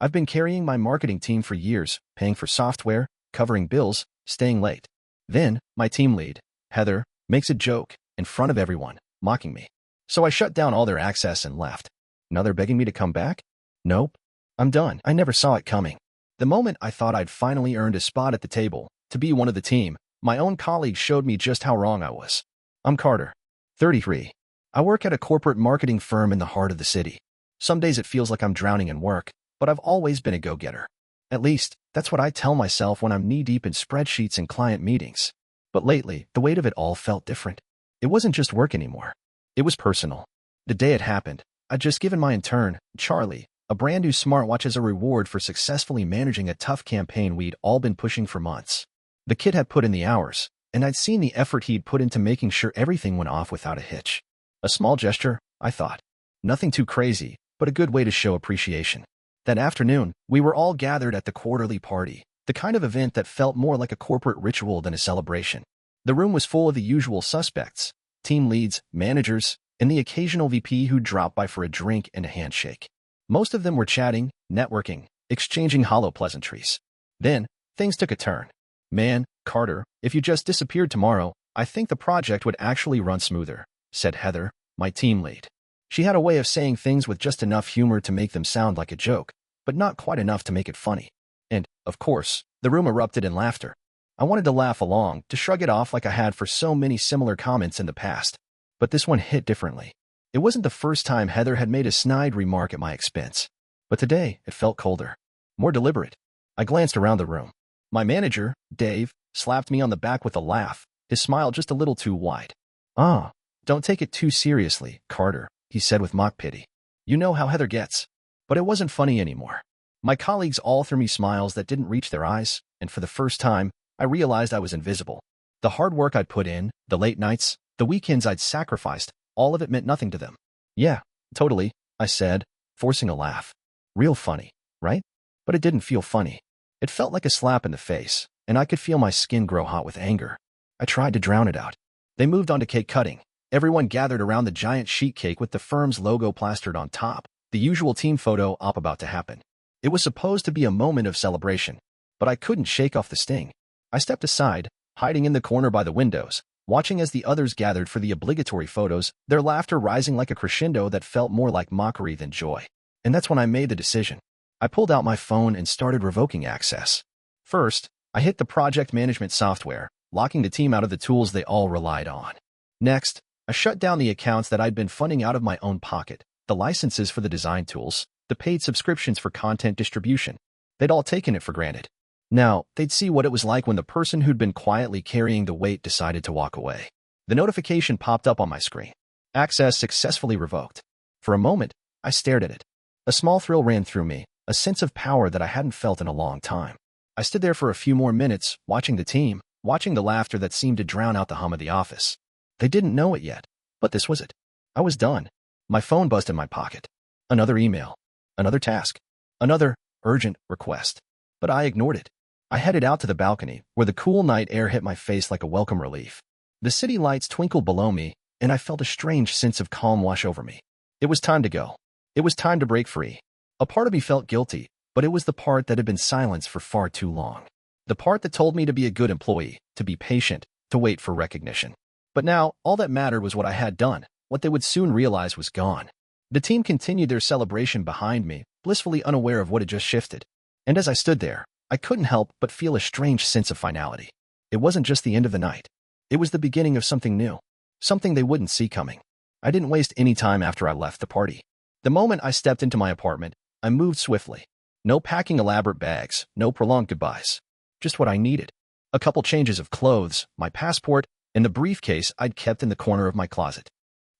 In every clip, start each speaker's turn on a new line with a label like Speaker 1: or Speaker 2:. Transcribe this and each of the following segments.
Speaker 1: I've been carrying my marketing team for years, paying for software, covering bills, staying late. Then, my team lead, Heather, makes a joke in front of everyone, mocking me. So I shut down all their access and left. Now they're begging me to come back? Nope. I'm done. I never saw it coming. The moment I thought I'd finally earned a spot at the table, to be one of the team, my own colleagues showed me just how wrong I was. I'm Carter, 33. I work at a corporate marketing firm in the heart of the city. Some days it feels like I'm drowning in work, but I've always been a go-getter. At least, that's what I tell myself when I'm knee-deep in spreadsheets and client meetings. But lately, the weight of it all felt different. It wasn't just work anymore. It was personal. The day it happened, I'd just given my intern, Charlie, a brand new smartwatch as a reward for successfully managing a tough campaign we'd all been pushing for months. The kid had put in the hours, and I'd seen the effort he'd put into making sure everything went off without a hitch. A small gesture, I thought. Nothing too crazy, but a good way to show appreciation. That afternoon, we were all gathered at the quarterly party, the kind of event that felt more like a corporate ritual than a celebration. The room was full of the usual suspects, team leads, managers, and the occasional VP who dropped by for a drink and a handshake. Most of them were chatting, networking, exchanging hollow pleasantries. Then, things took a turn. Man, Carter, if you just disappeared tomorrow, I think the project would actually run smoother, said Heather, my team lead. She had a way of saying things with just enough humor to make them sound like a joke, but not quite enough to make it funny. And, of course, the room erupted in laughter. I wanted to laugh along, to shrug it off like I had for so many similar comments in the past. But this one hit differently. It wasn't the first time Heather had made a snide remark at my expense. But today, it felt colder, more deliberate. I glanced around the room. My manager, Dave, slapped me on the back with a laugh, his smile just a little too wide. "Ah, don't take it too seriously, Carter," he said with mock pity. "You know how Heather gets." But it wasn't funny anymore. My colleagues all threw me smiles that didn't reach their eyes, and for the first time, I realized I was invisible. The hard work I'd put in, the late nights, the weekends I'd sacrificed, all of it meant nothing to them. "Yeah, totally," I said, forcing a laugh. "Real funny, right?" But it didn't feel funny. It felt like a slap in the face, and I could feel my skin grow hot with anger. I tried to drown it out. They moved on to cake cutting. Everyone gathered around the giant sheet cake with the firm's logo plastered on top, the usual team photo op about to happen. It was supposed to be a moment of celebration, but I couldn't shake off the sting. I stepped aside, hiding in the corner by the windows, watching as the others gathered for the obligatory photos, their laughter rising like a crescendo that felt more like mockery than joy. And that's when I made the decision. I pulled out my phone and started revoking access. First, I hit the project management software, locking the team out of the tools they all relied on. Next, I shut down the accounts that I'd been funding out of my own pocket, the licenses for the design tools, the paid subscriptions for content distribution. They'd all taken it for granted. Now, they'd see what it was like when the person who'd been quietly carrying the weight decided to walk away. The notification popped up on my screen. Access successfully revoked. For a moment, I stared at it. A small thrill ran through me, a sense of power that I hadn't felt in a long time. I stood there for a few more minutes, watching the team, watching the laughter that seemed to drown out the hum of the office. They didn't know it yet, but this was it. I was done. My phone buzzed in my pocket. Another email. Another task. Another urgent request. But I ignored it. I headed out to the balcony, where the cool night air hit my face like a welcome relief. The city lights twinkled below me, and I felt a strange sense of calm wash over me. It was time to go. It was time to break free. A part of me felt guilty, but it was the part that had been silenced for far too long. The part that told me to be a good employee, to be patient, to wait for recognition. But now, all that mattered was what I had done. What they would soon realize was gone. The team continued their celebration behind me, blissfully unaware of what had just shifted. And as I stood there, I couldn't help but feel a strange sense of finality. It wasn't just the end of the night. It was the beginning of something new. Something they wouldn't see coming. I didn't waste any time after I left the party. The moment I stepped into my apartment, I moved swiftly. No packing elaborate bags, no prolonged goodbyes. Just what I needed. A couple changes of clothes, my passport, and the briefcase I'd kept in the corner of my closet.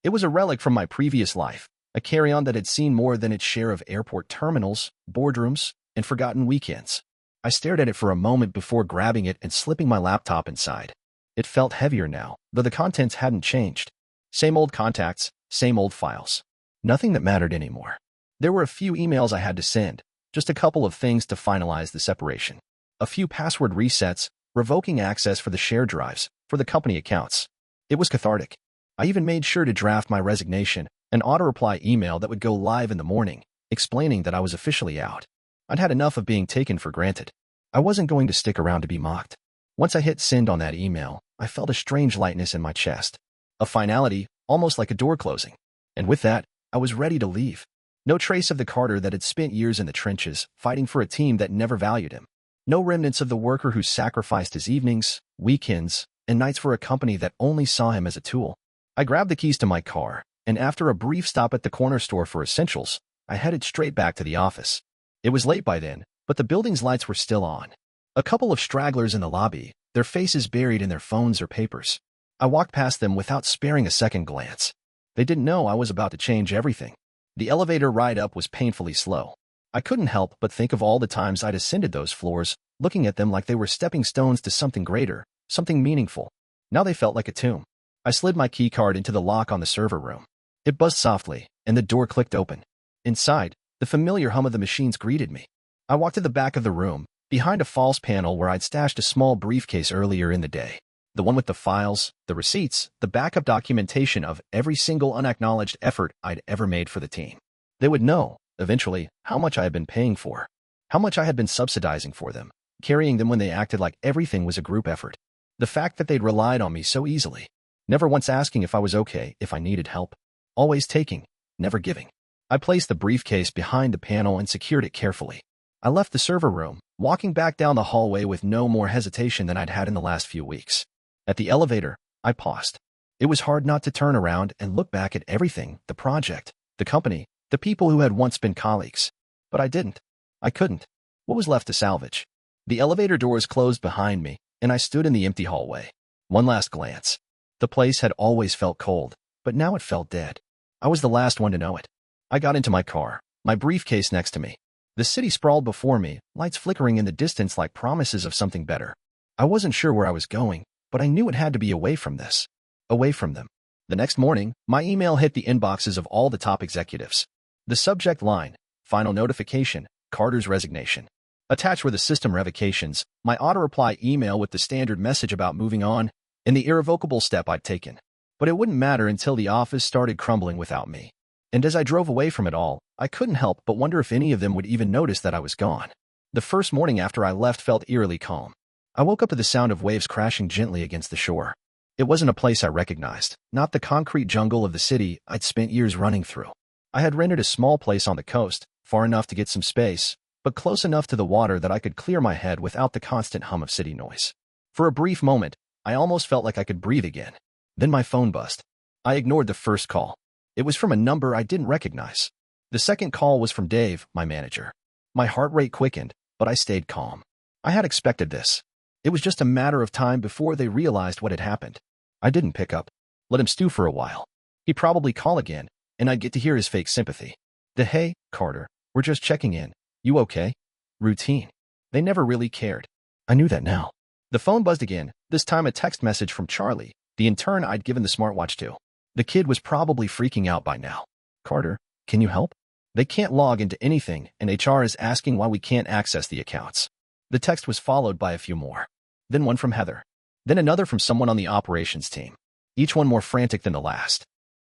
Speaker 1: It was a relic from my previous life, a carry-on that had seen more than its share of airport terminals, boardrooms, and forgotten weekends. I stared at it for a moment before grabbing it and slipping my laptop inside. It felt heavier now, though the contents hadn't changed. Same old contacts, same old files. Nothing that mattered anymore. There were a few emails I had to send, just a couple of things to finalize the separation. A few password resets, revoking access for the shared drives, for the company accounts. It was cathartic. I even made sure to draft my resignation, an auto-reply email that would go live in the morning, explaining that I was officially out. I'd had enough of being taken for granted. I wasn't going to stick around to be mocked. Once I hit send on that email, I felt a strange lightness in my chest. A finality, almost like a door closing. And with that, I was ready to leave. No trace of the Carter that had spent years in the trenches, fighting for a team that never valued him. No remnants of the worker who sacrificed his evenings, weekends, and nights for a company that only saw him as a tool. I grabbed the keys to my car, and after a brief stop at the corner store for essentials, I headed straight back to the office. It was late by then, but the building's lights were still on. A couple of stragglers in the lobby, their faces buried in their phones or papers. I walked past them without sparing a second glance. They didn't know I was about to change everything. The elevator ride up was painfully slow. I couldn't help but think of all the times I'd ascended those floors, looking at them like they were stepping stones to something greater, something meaningful. Now they felt like a tomb. I slid my keycard into the lock on the server room. It buzzed softly, and the door clicked open. Inside, the familiar hum of the machines greeted me. I walked to the back of the room, behind a false panel where I'd stashed a small briefcase earlier in the day. The one with the files, the receipts, the backup documentation of every single unacknowledged effort I'd ever made for the team. They would know, eventually, how much I had been paying for, how much I had been subsidizing for them, carrying them when they acted like everything was a group effort. The fact that they'd relied on me so easily, never once asking if I was okay, if I needed help, always taking, never giving. I placed the briefcase behind the panel and secured it carefully. I left the server room, walking back down the hallway with no more hesitation than I'd had in the last few weeks. At the elevator, I paused. It was hard not to turn around and look back at everything, the project, the company, the people who had once been colleagues. But I didn't. I couldn't. What was left to salvage? The elevator doors closed behind me, and I stood in the empty hallway. One last glance. The place had always felt cold, but now it felt dead. I was the last one to know it. I got into my car, my briefcase next to me. The city sprawled before me, lights flickering in the distance like promises of something better. I wasn't sure where I was going, but I knew it had to be away from this. Away from them. The next morning, my email hit the inboxes of all the top executives. The subject line, final notification, Carter's resignation. Attached were the system revocations, my auto-reply email with the standard message about moving on, and the irrevocable step I'd taken. But it wouldn't matter until the office started crumbling without me. And as I drove away from it all, I couldn't help but wonder if any of them would even notice that I was gone. The first morning after I left felt eerily calm. I woke up to the sound of waves crashing gently against the shore. It wasn't a place I recognized, not the concrete jungle of the city I'd spent years running through. I had rented a small place on the coast, far enough to get some space, but close enough to the water that I could clear my head without the constant hum of city noise. For a brief moment, I almost felt like I could breathe again. Then my phone buzzed. I ignored the first call. It was from a number I didn't recognize. The second call was from Dave, my manager. My heart rate quickened, but I stayed calm. I had expected this. It was just a matter of time before they realized what had happened. I didn't pick up. Let him stew for a while. He'd probably call again, and I'd get to hear his fake sympathy. The "Hey, Carter, we're just checking in. You okay?" routine. They never really cared. I knew that now. The phone buzzed again, this time a text message from Charlie, the intern I'd given the smartwatch to. The kid was probably freaking out by now. "Carter, can you help? They can't log into anything, and HR is asking why we can't access the accounts." The text was followed by a few more. Then one from Heather. Then another from someone on the operations team. Each one more frantic than the last.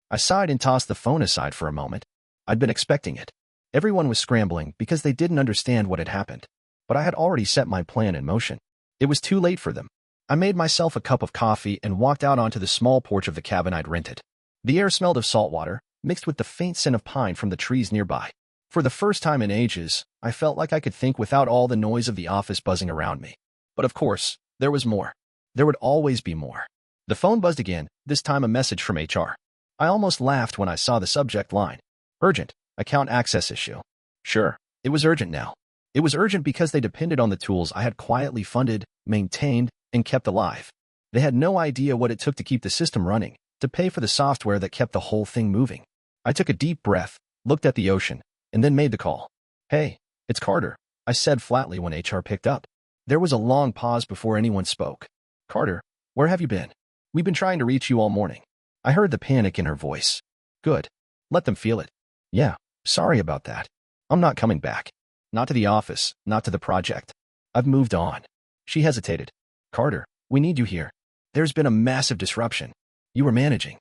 Speaker 1: I sighed and tossed the phone aside for a moment. I'd been expecting it. Everyone was scrambling because they didn't understand what had happened. But I had already set my plan in motion. It was too late for them. I made myself a cup of coffee and walked out onto the small porch of the cabin I'd rented. The air smelled of salt water, mixed with the faint scent of pine from the trees nearby. For the first time in ages, I felt like I could think without all the noise of the office buzzing around me. But of course, there was more. There would always be more. The phone buzzed again, this time a message from HR. I almost laughed when I saw the subject line. Urgent, account access issue. Sure, it was urgent now. It was urgent because they depended on the tools I had quietly funded, maintained, and kept alive. They had no idea what it took to keep the system running, to pay for the software that kept the whole thing moving. I took a deep breath, looked at the ocean, and then made the call. "Hey, it's Carter," I said flatly when HR picked up. There was a long pause before anyone spoke. "Carter, where have you been? We've been trying to reach you all morning." I heard the panic in her voice. "Good. Let them feel it." "Yeah, sorry about that. I'm not coming back. Not to the office, not to the project. I've moved on." She hesitated. "Carter, we need you here. There's been a massive disruption. You were managing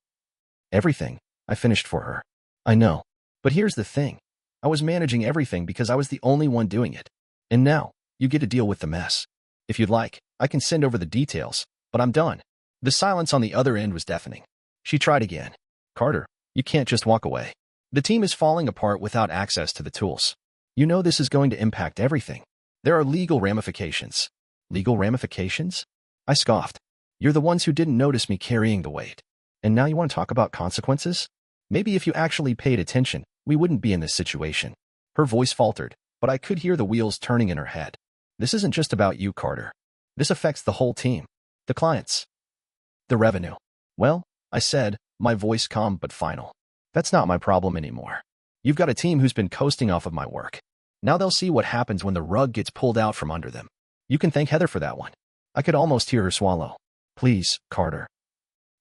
Speaker 1: everything," I finished for her. "I know. But here's the thing. I was managing everything because I was the only one doing it. And now, you get to deal with the mess. If you'd like, I can send over the details, but I'm done. The silence on the other end was deafening. She tried again. Carter, you can't just walk away. The team is falling apart without access to the tools. You know this is going to impact everything. There are legal ramifications. Legal ramifications? I scoffed. You're the ones who didn't notice me carrying the weight. And now you want to talk about consequences? Maybe if you actually paid attention, we wouldn't be in this situation. Her voice faltered, but I could hear the wheels turning in her head. This isn't just about you, Carter. This affects the whole team. The clients. The revenue. Well, I said, my voice calm but final. That's not my problem anymore. You've got a team who's been coasting off of my work. Now they'll see what happens when the rug gets pulled out from under them. You can thank Heather for that one. I could almost hear her swallow. Please, Carter.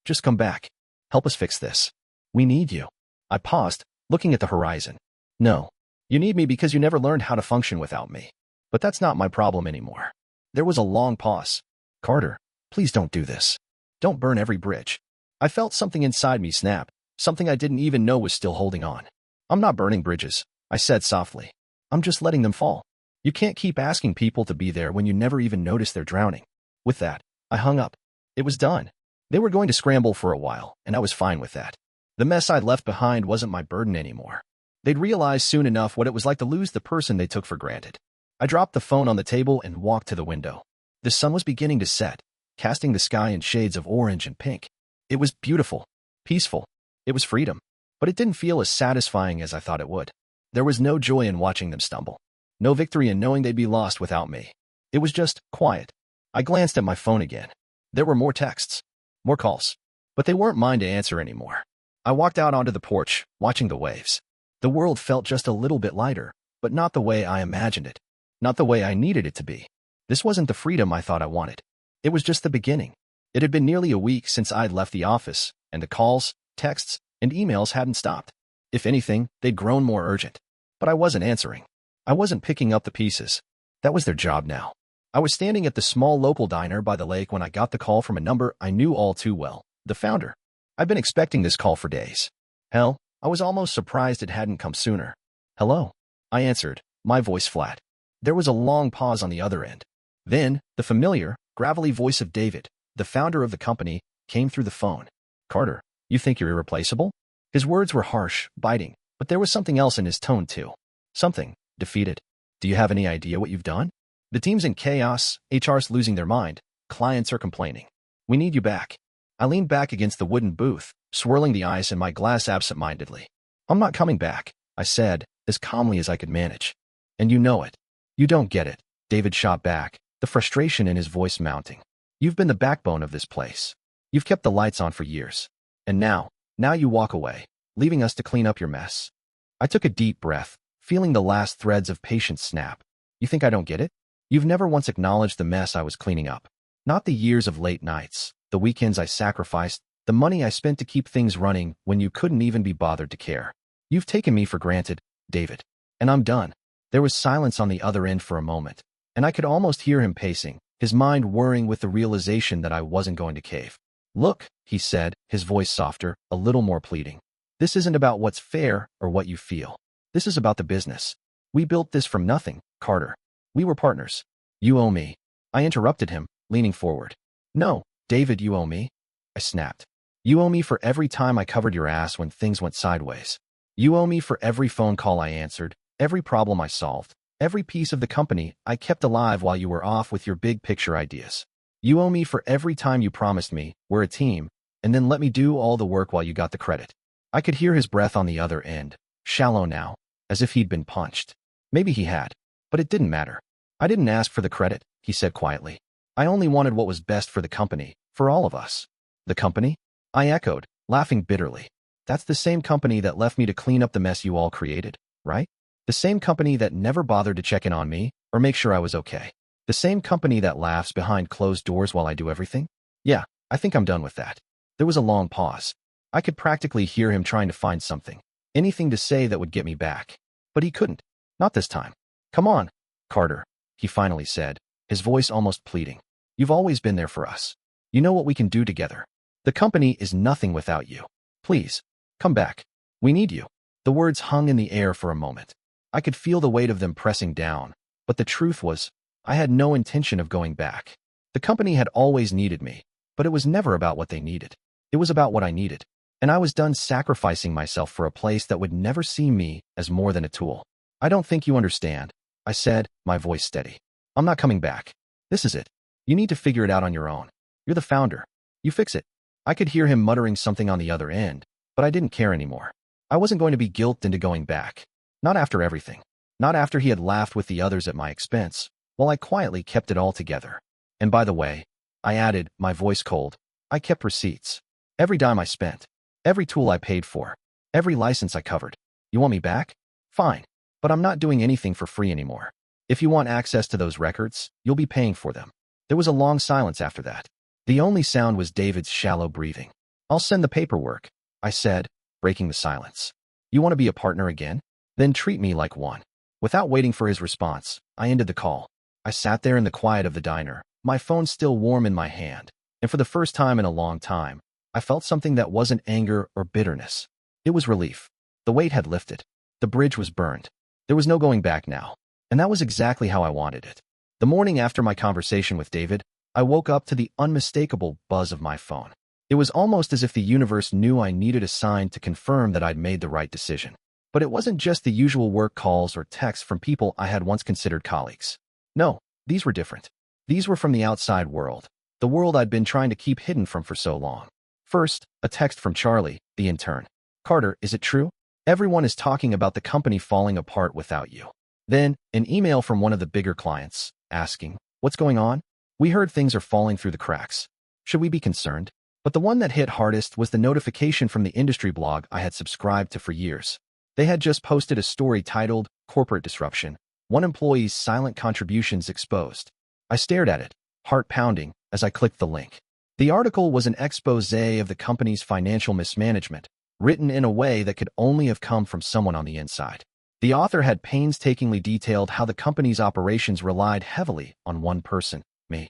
Speaker 1: Just come back. Help us fix this. We need you. I paused, looking at the horizon. No. You need me because you never learned how to function without me. But that's not my problem anymore. There was a long pause. Carter, please don't do this. Don't burn every bridge. I felt something inside me snap, something I didn't even know was still holding on. I'm not burning bridges, I said softly. I'm just letting them fall. You can't keep asking people to be there when you never even notice they're drowning. With that, I hung up. It was done. They were going to scramble for a while, and I was fine with that. The mess I'd left behind wasn't my burden anymore. They'd realize soon enough what it was like to lose the person they took for granted. I dropped the phone on the table and walked to the window. The sun was beginning to set, casting the sky in shades of orange and pink. It was beautiful, peaceful. It was freedom, but it didn't feel as satisfying as I thought it would. There was no joy in watching them stumble. No victory in knowing they'd be lost without me. It was just quiet. I glanced at my phone again. There were more texts, more calls, but they weren't mine to answer anymore. I walked out onto the porch, watching the waves. The world felt just a little bit lighter, but not the way I imagined it. Not the way I needed it to be. This wasn't the freedom I thought I wanted. It was just the beginning. It had been nearly a week since I'd left the office, and the calls, texts, and emails hadn't stopped. If anything, they'd grown more urgent. But I wasn't answering. I wasn't picking up the pieces. That was their job now. I was standing at the small local diner by the lake when I got the call from a number I knew all too well, the founder. I'd been expecting this call for days. Hell, I was almost surprised it hadn't come sooner. Hello? I answered, my voice flat. There was a long pause on the other end. Then, the familiar, gravelly voice of David, the founder of the company, came through the phone. Carter, you think you're irreplaceable? His words were harsh, biting, but there was something else in his tone too. Something, defeated. Do you have any idea what you've done? The team's in chaos, HR's losing their mind, clients are complaining. We need you back. I leaned back against the wooden booth, swirling the ice in my glass absent-mindedly. I'm not coming back, I said, as calmly as I could manage. And you know it. You don't get it, David shot back, the frustration in his voice mounting. You've been the backbone of this place. You've kept the lights on for years. And now you walk away, leaving us to clean up your mess. I took a deep breath, feeling the last threads of patience snap. You think I don't get it? You've never once acknowledged the mess I was cleaning up. Not the years of late nights, the weekends I sacrificed, the money I spent to keep things running when you couldn't even be bothered to care. You've taken me for granted, David. And I'm done. There was silence on the other end for a moment, and I could almost hear him pacing, his mind whirring with the realization that I wasn't going to cave. Look, he said, his voice softer, a little more pleading. This isn't about what's fair or what you feel. This is about the business. We built this from nothing, Carter. We were partners. You owe me. I interrupted him, leaning forward. No, David, you owe me. I snapped. You owe me for every time I covered your ass when things went sideways. You owe me for every phone call I answered, every problem I solved, every piece of the company I kept alive while you were off with your big picture ideas. You owe me for every time you promised me, we're a team, and then let me do all the work while you got the credit. I could hear his breath on the other end, shallow now, as if he'd been punched. Maybe he had, but it didn't matter. I didn't ask for the credit, he said quietly. I only wanted what was best for the company, for all of us. The company? I echoed, laughing bitterly. That's the same company that left me to clean up the mess you all created, right? The same company that never bothered to check in on me or make sure I was okay. The same company that laughs behind closed doors while I do everything? Yeah, I think I'm done with that. There was a long pause. I could practically hear him trying to find something, anything to say that would get me back. But he couldn't. Not this time. Come on, Carter, he finally said, his voice almost pleading. You've always been there for us. You know what we can do together. The company is nothing without you. Please, come back. We need you. The words hung in the air for a moment. I could feel the weight of them pressing down, but the truth was, I had no intention of going back. The company had always needed me, but it was never about what they needed. It was about what I needed. And I was done sacrificing myself for a place that would never see me as more than a tool. I don't think you understand, I said, my voice steady. I'm not coming back. This is it. You need to figure it out on your own. You're the founder. You fix it. I could hear him muttering something on the other end, but I didn't care anymore. I wasn't going to be guilted into going back. Not after everything. Not after he had laughed with the others at my expense, while I quietly kept it all together. And by the way, I added, my voice cold, I kept receipts. Every dime I spent. Every tool I paid for. Every license I covered. You want me back? Fine. But I'm not doing anything for free anymore. If you want access to those records, you'll be paying for them. There was a long silence after that. The only sound was David's shallow breathing. I'll send the paperwork, I said, breaking the silence. You want to be a partner again? Then treat me like one. Without waiting for his response, I ended the call. I sat there in the quiet of the diner, my phone still warm in my hand, and for the first time in a long time, I felt something that wasn't anger or bitterness. It was relief. The weight had lifted. The bridge was burned. There was no going back now. And that was exactly how I wanted it. The morning after my conversation with David, I woke up to the unmistakable buzz of my phone. It was almost as if the universe knew I needed a sign to confirm that I'd made the right decision. But it wasn't just the usual work calls or texts from people I had once considered colleagues. No, these were different. These were from the outside world, the world I'd been trying to keep hidden from for so long. First, a text from Charlie, the intern. Carter, is it true? Everyone is talking about the company falling apart without you. Then, an email from one of the bigger clients, asking, what's going on? We heard things are falling through the cracks. Should we be concerned? But the one that hit hardest was the notification from the industry blog I had subscribed to for years. They had just posted a story titled, Corporate Disruption, One Employee's Silent Contributions Exposed. I stared at it, heart pounding, as I clicked the link. The article was an expose of the company's financial mismanagement, written in a way that could only have come from someone on the inside. The author had painstakingly detailed how the company's operations relied heavily on one person, me,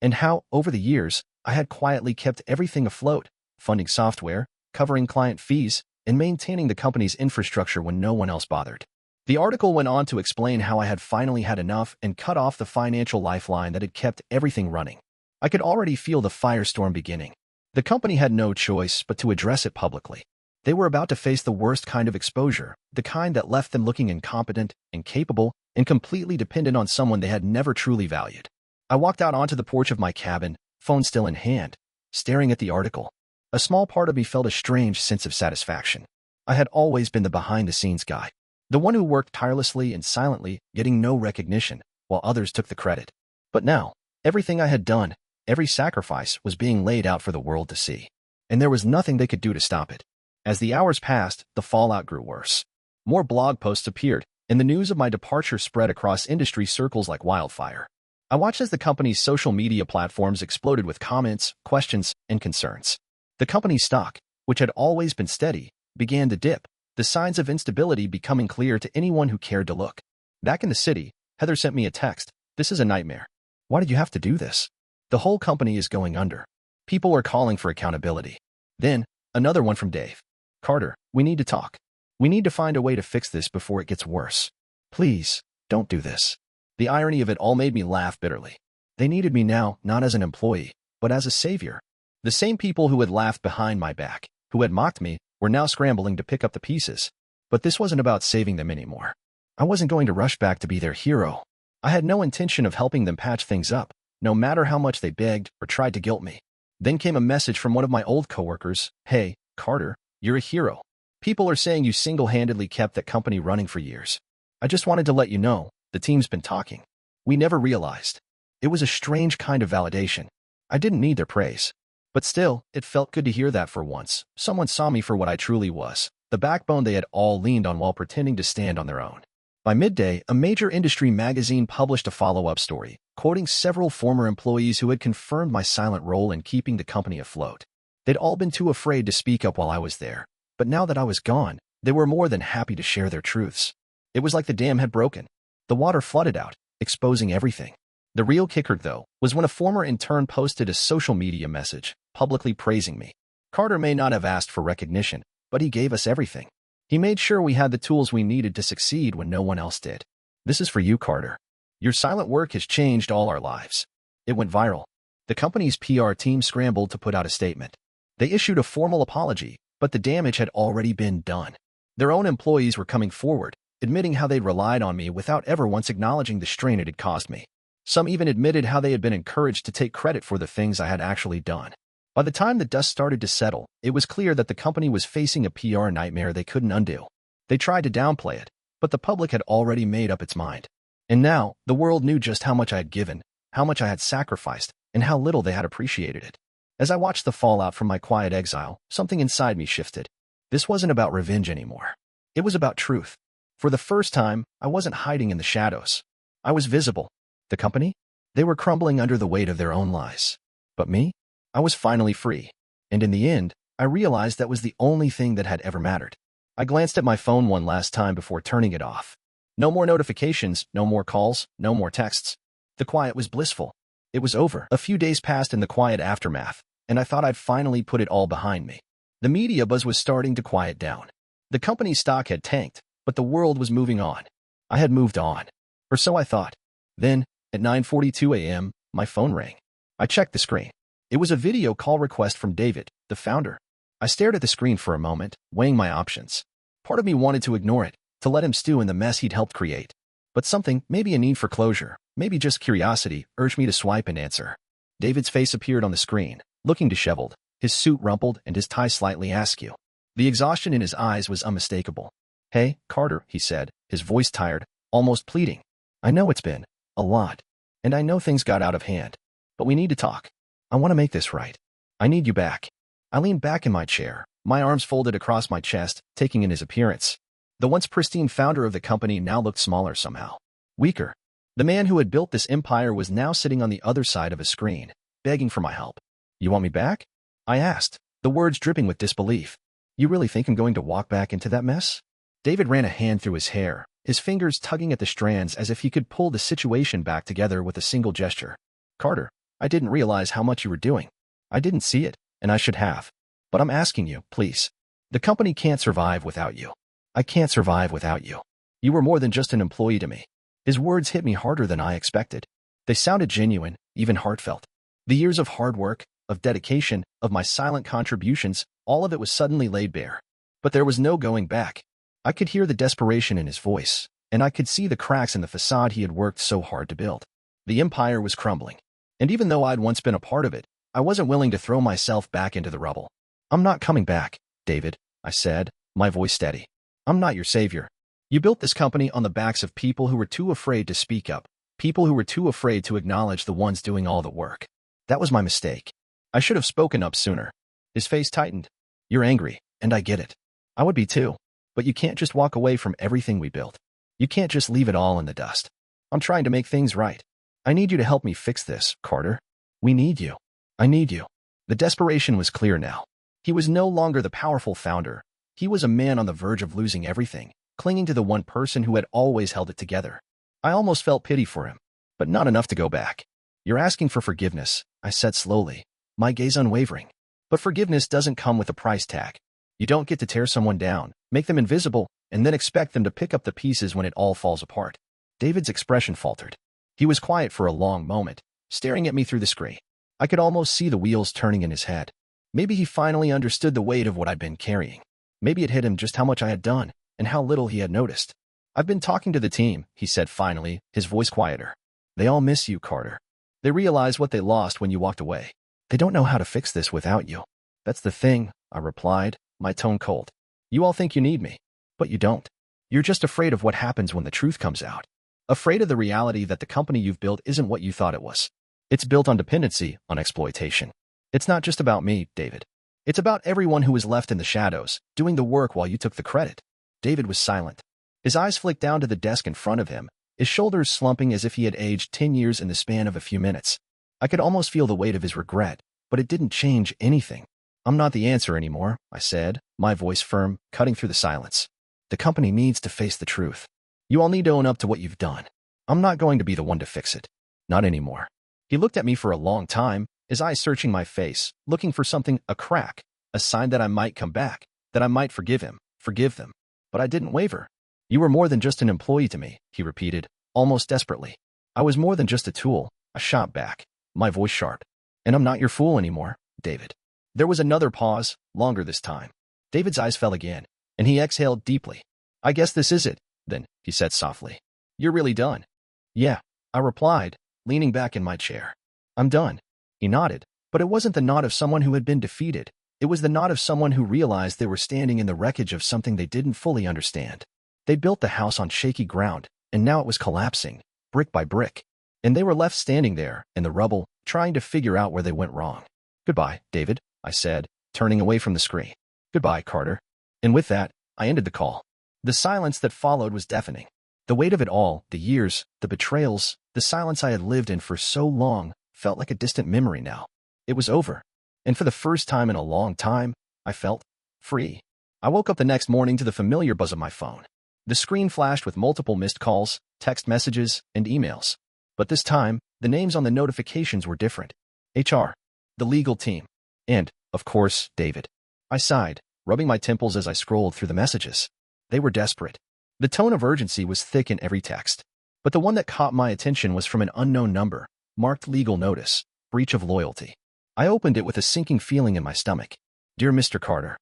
Speaker 1: and how, over the years, I had quietly kept everything afloat, funding software, covering client fees, and maintaining the company's infrastructure when no one else bothered. The article went on to explain how I had finally had enough and cut off the financial lifeline that had kept everything running. I could already feel the firestorm beginning. The company had no choice but to address it publicly. They were about to face the worst kind of exposure, the kind that left them looking incompetent, incapable, and completely dependent on someone they had never truly valued. I walked out onto the porch of my cabin, phone still in hand, staring at the article. A small part of me felt a strange sense of satisfaction. I had always been the behind-the-scenes guy, the one who worked tirelessly and silently, getting no recognition, while others took the credit. But now, everything I had done, every sacrifice was being laid out for the world to see, and there was nothing they could do to stop it. As the hours passed, the fallout grew worse. More blog posts appeared, and the news of my departure spread across industry circles like wildfire. I watched as the company's social media platforms exploded with comments, questions, and concerns. The company's stock, which had always been steady, began to dip, the signs of instability becoming clear to anyone who cared to look. Back in the city, Heather sent me a text. This is a nightmare. Why did you have to do this? The whole company is going under. People are calling for accountability. Then, another one from Dave. Carter, we need to talk. We need to find a way to fix this before it gets worse. Please, don't do this. The irony of it all made me laugh bitterly. They needed me now, not as an employee, but as a savior. The same people who had laughed behind my back, who had mocked me, were now scrambling to pick up the pieces. But this wasn't about saving them anymore. I wasn't going to rush back to be their hero. I had no intention of helping them patch things up, no matter how much they begged or tried to guilt me. Then came a message from one of my old coworkers. Hey, Carter, you're a hero. People are saying you single-handedly kept that company running for years. I just wanted to let you know, the team's been talking. We never realized. It was a strange kind of validation. I didn't need their praise. But still, it felt good to hear that for once. Someone saw me for what I truly was, the backbone they had all leaned on while pretending to stand on their own. By midday, a major industry magazine published a follow-up story, quoting several former employees who had confirmed my silent role in keeping the company afloat. They'd all been too afraid to speak up while I was there, but now that I was gone, they were more than happy to share their truths. It was like the dam had broken. The water flooded out, exposing everything. The real kicker, though, was when a former intern posted a social media message, publicly praising me. Carter may not have asked for recognition, but he gave us everything. He made sure we had the tools we needed to succeed when no one else did. This is for you, Carter. Your silent work has changed all our lives. It went viral. The company's PR team scrambled to put out a statement. They issued a formal apology, but the damage had already been done. Their own employees were coming forward, admitting how they'd relied on me without ever once acknowledging the strain it had caused me. Some even admitted how they had been encouraged to take credit for the things I had actually done. By the time the dust started to settle, it was clear that the company was facing a PR nightmare they couldn't undo. They tried to downplay it, but the public had already made up its mind. And now, the world knew just how much I had given, how much I had sacrificed, and how little they had appreciated it. As I watched the fallout from my quiet exile, something inside me shifted. This wasn't about revenge anymore. It was about truth. For the first time, I wasn't hiding in the shadows. I was visible. The company? They were crumbling under the weight of their own lies. But me? I was finally free. And in the end, I realized that was the only thing that had ever mattered. I glanced at my phone one last time before turning it off. No more notifications, no more calls, no more texts. The quiet was blissful. It was over. A few days passed in the quiet aftermath, and I thought I'd finally put it all behind me. The media buzz was starting to quiet down. The company's stock had tanked, but the world was moving on. I had moved on. Or so I thought. Then, at 9:42 a.m., my phone rang. I checked the screen. It was a video call request from David, the founder. I stared at the screen for a moment, weighing my options. Part of me wanted to ignore it, to let him stew in the mess he'd helped create. But something, maybe a need for closure, maybe just curiosity, urged me to swipe and answer. David's face appeared on the screen, looking disheveled, his suit rumpled and his tie slightly askew. The exhaustion in his eyes was unmistakable. "Hey, Carter," he said, his voice tired, almost pleading. "I know it's been a lot, and I know things got out of hand, but we need to talk. I want to make this right. I need you back." I leaned back in my chair, my arms folded across my chest, taking in his appearance. The once pristine founder of the company now looked smaller somehow. Weaker. The man who had built this empire was now sitting on the other side of a screen, begging for my help. "You want me back?" I asked, the words dripping with disbelief. "You really think I'm going to walk back into that mess?" David ran a hand through his hair, his fingers tugging at the strands as if he could pull the situation back together with a single gesture. "Carter, I didn't realize how much you were doing. I didn't see it, and I should have. But I'm asking you, please. The company can't survive without you. I can't survive without you. You were more than just an employee to me." His words hit me harder than I expected. They sounded genuine, even heartfelt. The years of hard work, of dedication, of my silent contributions, all of it was suddenly laid bare. But there was no going back. I could hear the desperation in his voice, and I could see the cracks in the facade he had worked so hard to build. The empire was crumbling. And even though I'd once been a part of it, I wasn't willing to throw myself back into the rubble. "I'm not coming back, David," I said, my voice steady. "I'm not your savior. You built this company on the backs of people who were too afraid to speak up, people who were too afraid to acknowledge the ones doing all the work. That was my mistake. I should have spoken up sooner." His face tightened. "You're angry, and I get it. I would be too. But you can't just walk away from everything we built. You can't just leave it all in the dust. I'm trying to make things right. I need you to help me fix this, Carter. We need you. I need you." The desperation was clear now. He was no longer the powerful founder. He was a man on the verge of losing everything, clinging to the one person who had always held it together. I almost felt pity for him, but not enough to go back. "You're asking for forgiveness," I said slowly, my gaze unwavering. "But forgiveness doesn't come with a price tag. You don't get to tear someone down, make them invisible, and then expect them to pick up the pieces when it all falls apart." David's expression faltered. He was quiet for a long moment, staring at me through the screen. I could almost see the wheels turning in his head. Maybe he finally understood the weight of what I'd been carrying. Maybe it hit him just how much I had done, and how little he had noticed. "I've been talking to the team," he said finally, his voice quieter. "They all miss you, Carter. They realize what they lost when you walked away. They don't know how to fix this without you." "That's the thing," I replied, my tone cold. "You all think you need me, but you don't. You're just afraid of what happens when the truth comes out. Afraid of the reality that the company you've built isn't what you thought it was. It's built on dependency, on exploitation. It's not just about me, David. It's about everyone who was left in the shadows, doing the work while you took the credit." David was silent. His eyes flicked down to the desk in front of him, his shoulders slumping as if he had aged 10 years in the span of a few minutes. I could almost feel the weight of his regret, but it didn't change anything. "I'm not the answer anymore," I said, my voice firm, cutting through the silence. "The company needs to face the truth. You all need to own up to what you've done. I'm not going to be the one to fix it. Not anymore." He looked at me for a long time, his eyes searching my face, looking for something, a crack, a sign that I might come back, that I might forgive him, forgive them. but I didn't waver. You were more than just an employee to me, he repeated, almost desperately. I was more than just a tool, I shot back, my voice sharp. And I'm not your fool anymore, David. There was another pause, longer this time. David's eyes fell again, and he exhaled deeply. I guess this is it, then, he said softly. You're really done. Yeah, I replied, leaning back in my chair. I'm done. He nodded, but it wasn't the nod of someone who had been defeated. It was the nod of someone who realized they were standing in the wreckage of something they didn't fully understand. They built the house on shaky ground, and now it was collapsing, brick by brick. And they were left standing there, in the rubble, trying to figure out where they went wrong. Goodbye, David, I said, turning away from the screen. Goodbye, Carter. And with that, I ended the call. The silence that followed was deafening. The weight of it all, the years, the betrayals, the silence I had lived in for so long, felt like a distant memory now. It was over. And for the first time in a long time, I felt free. I woke up the next morning to the familiar buzz of my phone. The screen flashed with multiple missed calls, text messages, and emails. But this time, the names on the notifications were different. HR, the legal team, and, of course, David. I sighed, rubbing my temples as I scrolled through the messages. They were desperate. The tone of urgency was thick in every text. But the one that caught my attention was from an unknown number, marked legal notice, breach of loyalty. I opened it with a sinking feeling in my stomach. Dear Mr. Carter,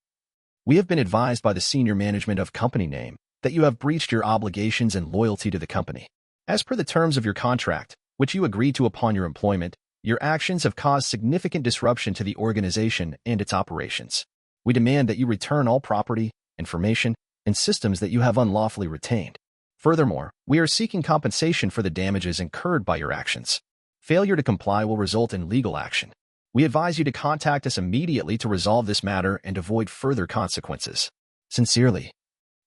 Speaker 1: we have been advised by the senior management of company name that you have breached your obligations and loyalty to the company. As per the terms of your contract, which you agreed to upon your employment, your actions have caused significant disruption to the organization and its operations. We demand that you return all property, information, and systems that you have unlawfully retained. Furthermore, we are seeking compensation for the damages incurred by your actions. Failure to comply will result in legal action. We advise you to contact us immediately to resolve this matter and avoid further consequences. Sincerely.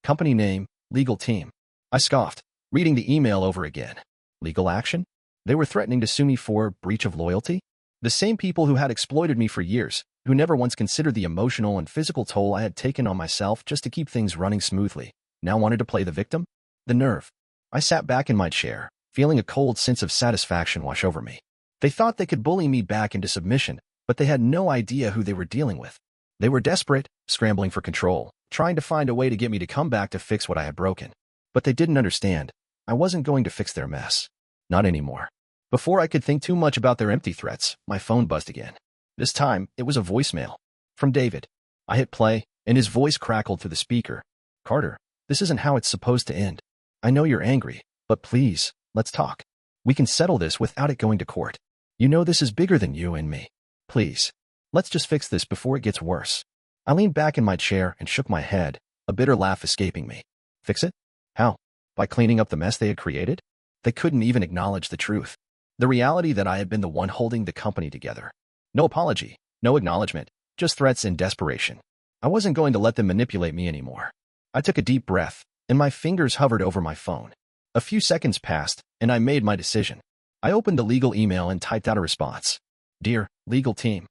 Speaker 1: Company name, legal team. I scoffed, reading the email over again. Legal action? They were threatening to sue me for breach of loyalty? The same people who had exploited me for years, who never once considered the emotional and physical toll I had taken on myself just to keep things running smoothly, now wanted to play the victim? The nerve. I sat back in my chair, feeling a cold sense of satisfaction wash over me. They thought they could bully me back into submission, but they had no idea who they were dealing with. They were desperate, scrambling for control, trying to find a way to get me to come back to fix what I had broken. But they didn't understand. I wasn't going to fix their mess. Not anymore. Before I could think too much about their empty threats, my phone buzzed again. This time, it was a voicemail. From David. I hit play, and his voice crackled through the speaker. Carter, this isn't how it's supposed to end. I know you're angry, but please, let's talk. We can settle this without it going to court. You know this is bigger than you and me. Please, let's just fix this before it gets worse. I leaned back in my chair and shook my head, a bitter laugh escaping me. Fix it? How? By cleaning up the mess they had created? They couldn't even acknowledge the truth. The reality that I had been the one holding the company together. No apology, no acknowledgement, just threats and desperation. I wasn't going to let them manipulate me anymore. I took a deep breath, and my fingers hovered over my phone. A few seconds passed, and I made my decision. I opened the legal email and typed out a response. Dear legal team,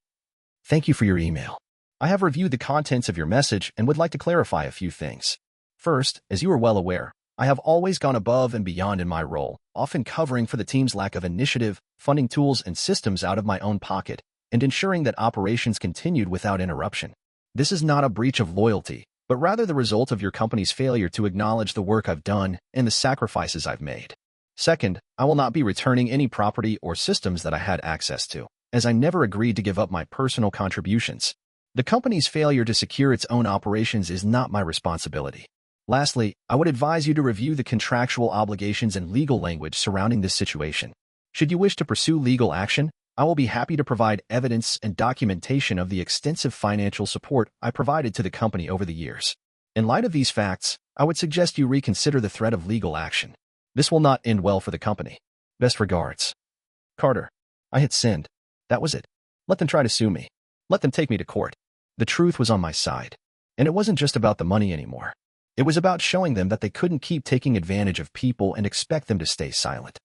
Speaker 1: thank you for your email. I have reviewed the contents of your message and would like to clarify a few things. First, as you are well aware, I have always gone above and beyond in my role, often covering for the team's lack of initiative, funding tools and systems out of my own pocket, and ensuring that operations continued without interruption. This is not a breach of loyalty, but rather the result of your company's failure to acknowledge the work I've done and the sacrifices I've made. Second, I will not be returning any property or systems that I had access to, as I never agreed to give up my personal contributions. The company's failure to secure its own operations is not my responsibility. Lastly, I would advise you to review the contractual obligations and legal language surrounding this situation. Should you wish to pursue legal action, I will be happy to provide evidence and documentation of the extensive financial support I provided to the company over the years. In light of these facts, I would suggest you reconsider the threat of legal action. This will not end well for the company. Best regards. Carter. I hit send. That was it. Let them try to sue me. Let them take me to court. The truth was on my side. And it wasn't just about the money anymore. It was about showing them that they couldn't keep taking advantage of people and expect them to stay silent.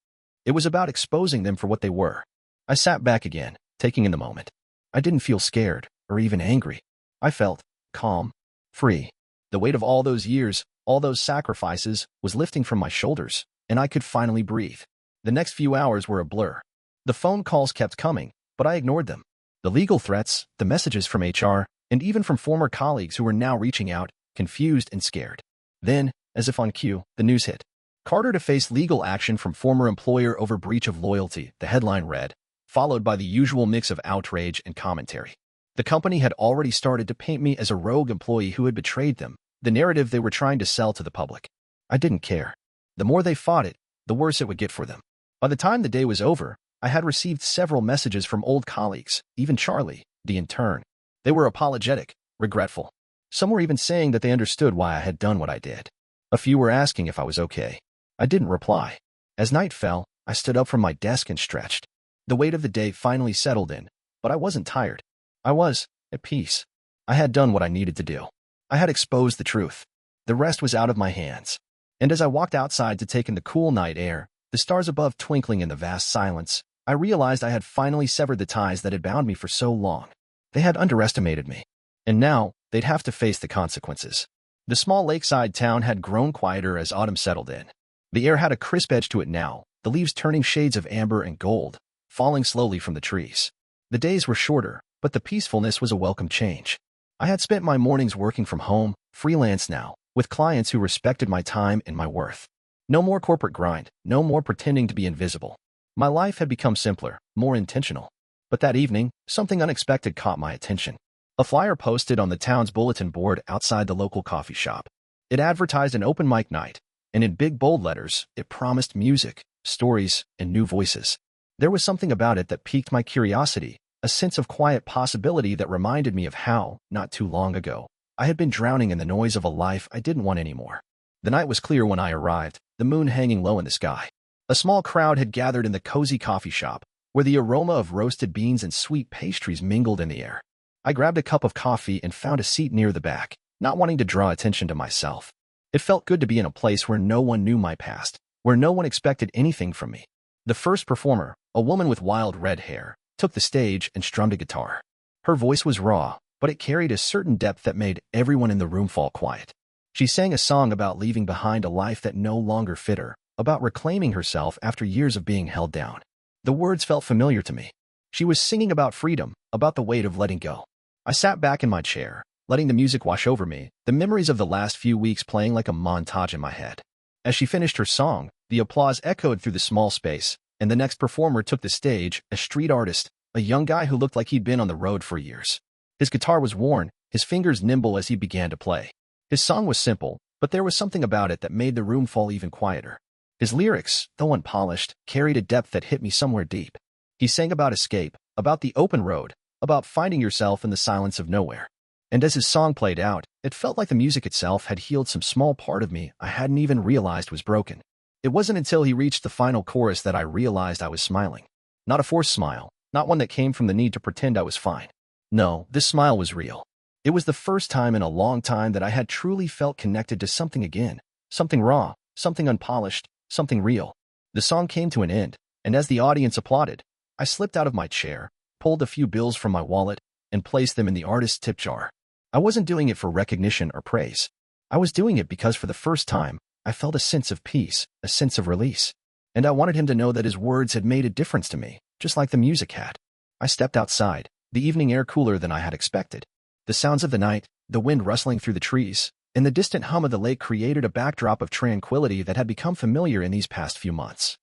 Speaker 1: It was about exposing them for what they were. I sat back again, taking in the moment. I didn't feel scared or even angry. I felt calm, free. The weight of all those years, all those sacrifices, was lifting from my shoulders, and I could finally breathe. The next few hours were a blur. The phone calls kept coming, but I ignored them. The legal threats, the messages from HR, and even from former colleagues who were now reaching out, confused and scared. Then, as if on cue, the news hit. Carter to face legal action from former employer over breach of loyalty, the headline read, followed by the usual mix of outrage and commentary. The company had already started to paint me as a rogue employee who had betrayed them, the narrative they were trying to sell to the public. I didn't care. The more they fought it, the worse it would get for them. By the time the day was over, I had received several messages from old colleagues, even Charlie, the intern. They were apologetic, regretful. Some were even saying that they understood why I had done what I did. A few were asking if I was okay. I didn't reply. As night fell, I stood up from my desk and stretched. The weight of the day finally settled in, but I wasn't tired. I was at peace. I had done what I needed to do. I had exposed the truth. The rest was out of my hands. And as I walked outside to take in the cool night air, the stars above twinkling in the vast silence, I realized I had finally severed the ties that had bound me for so long. They had underestimated me. And now, they'd have to face the consequences. The small lakeside town had grown quieter as autumn settled in. The air had a crisp edge to it now, the leaves turning shades of amber and gold, falling slowly from the trees. The days were shorter, but the peacefulness was a welcome change. I had spent my mornings working from home, freelance now, with clients who respected my time and my worth. No more corporate grind, no more pretending to be invisible. My life had become simpler, more intentional. But that evening, something unexpected caught my attention. A flyer posted on the town's bulletin board outside the local coffee shop. It advertised an open mic night, and in big bold letters, it promised music, stories, and new voices. There was something about it that piqued my curiosity, a sense of quiet possibility that reminded me of how, not too long ago, I had been drowning in the noise of a life I didn't want anymore. The night was clear when I arrived, the moon hanging low in the sky. A small crowd had gathered in the cozy coffee shop, where the aroma of roasted beans and sweet pastries mingled in the air. I grabbed a cup of coffee and found a seat near the back, not wanting to draw attention to myself. It felt good to be in a place where no one knew my past, where no one expected anything from me. The first performer, a woman with wild red hair, took the stage and strummed a guitar. Her voice was raw, but it carried a certain depth that made everyone in the room fall quiet. She sang a song about leaving behind a life that no longer fit her, about reclaiming herself after years of being held down. The words felt familiar to me. She was singing about freedom, about the weight of letting go. I sat back in my chair, letting the music wash over me, the memories of the last few weeks playing like a montage in my head. As she finished her song, the applause echoed through the small space, and the next performer took the stage, a street artist, a young guy who looked like he'd been on the road for years. His guitar was worn, his fingers nimble as he began to play. His song was simple, but there was something about it that made the room fall even quieter. His lyrics, though unpolished, carried a depth that hit me somewhere deep. He sang about escape, about the open road, about finding yourself in the silence of nowhere. And as his song played out, it felt like the music itself had healed some small part of me I hadn't even realized was broken. It wasn't until he reached the final chorus that I realized I was smiling. Not a forced smile, not one that came from the need to pretend I was fine. No, this smile was real. It was the first time in a long time that I had truly felt connected to something again, something raw, something unpolished, something real. The song came to an end, and as the audience applauded, I slipped out of my chair, pulled a few bills from my wallet, and placed them in the artist's tip jar. I wasn't doing it for recognition or praise. I was doing it because for the first time, I felt a sense of peace, a sense of release. And I wanted him to know that his words had made a difference to me, just like the music had. I stepped outside, the evening air cooler than I had expected. The sounds of the night, the wind rustling through the trees, and the distant hum of the lake created a backdrop of tranquility that had become familiar in these past few months.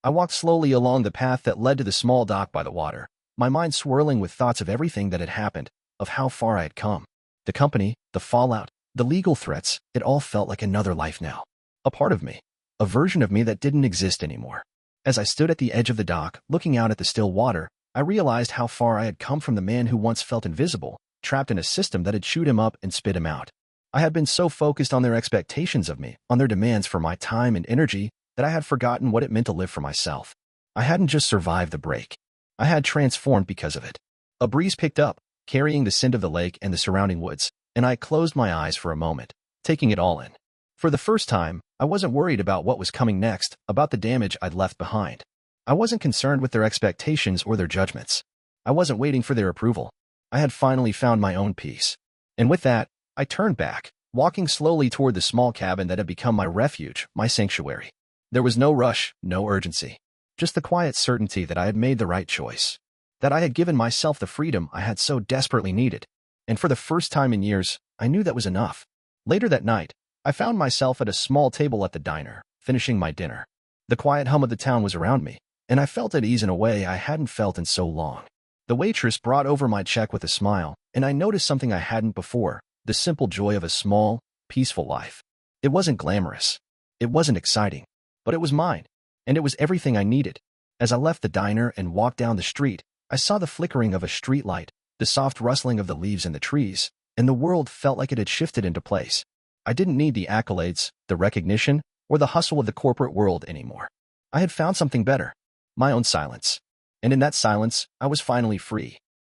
Speaker 1: I walked slowly along the path that led to the small dock by the water, my mind swirling with thoughts of everything that had happened, of how far I had come. The company, the fallout, the legal threats, it all felt like another life now. A part of me. A version of me that didn't exist anymore. As I stood at the edge of the dock, looking out at the still water, I realized how far I had come from the man who once felt invisible, trapped in a system that had chewed him up and spit him out. I had been so focused on their expectations of me, on their demands for my time and energy, that I had forgotten what it meant to live for myself. I hadn't just survived the break. I had transformed because of it. A breeze picked up, carrying the scent of the lake and the surrounding woods, and I closed my eyes for a moment, taking it all in. For the first time, I wasn't worried about what was coming next, about the damage I'd left behind. I wasn't concerned with their expectations or their judgments. I wasn't waiting for their approval. I had finally found my own peace. And with that, I turned back, walking slowly toward the small cabin that had become my refuge, my sanctuary. There was no rush, no urgency. Just the quiet certainty that I had made the right choice. That I had given myself the freedom I had so desperately needed. And for the first time in years, I knew that was enough. Later that night, I found myself at a small table at the diner, finishing my dinner. The quiet hum of the town was around me, and I felt at ease in a way I hadn't felt in so long. The waitress brought over my check with a smile, and I noticed something I hadn't before, the simple joy of a small, peaceful life. It wasn't glamorous. It wasn't exciting, but it was mine, and it was everything I needed. As I left the diner and walked down the street, I saw the flickering of a street light, the soft rustling of the leaves in the trees, and the world felt like it had shifted into place. I didn't need the accolades, the recognition, or the hustle of the corporate world anymore. I had found something better, my own silence. And in that silence, I was finally free.